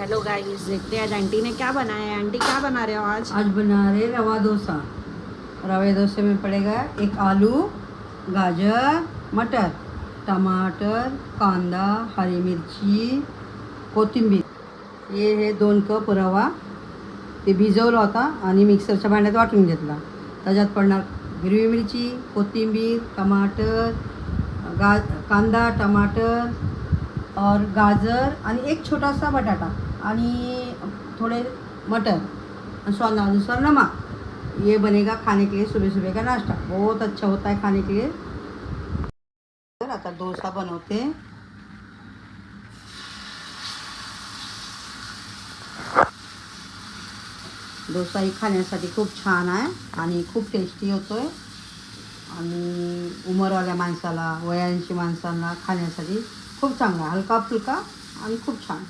Hello guys, देखते हैं आज आंटी ने क्या बनाया है। आंटी क्या बना रहे हो आज? आज बना रहे रवा डोसा। रवे डोसे में पड़ेगा एक आलू, गाजर, मटर, टमाटर, कांदा, हरी मिरची, कोथिंबीर. हे 2 कप रवा ते भिजवला होता आणि मिक्सरच्या भांड्यात वाटून घेतला. त्याच्यात पडणार हिरवी मिरची, कोथिंबीर, टमाटर, कांदा, टमाटर और गाजर आणि एक छोटासा बटाटा आणि थोड़े मटर और स्वाद अनुसार नमक. ये बनेगा खाने के लिए सुबह सुबह का नाश्ता. बहुत अच्छा होता है खाने के लिए. तर आता डोसा बनवते. डोसा ही खाण्यासाठी खूप छान आहे आणि खूप टेस्टी होतोय आणि उमरवाल्या माणसाला, वयांशी माणसांना खाण्यासाठी खूप चांगला, हलका फुलका आणि खूप छान.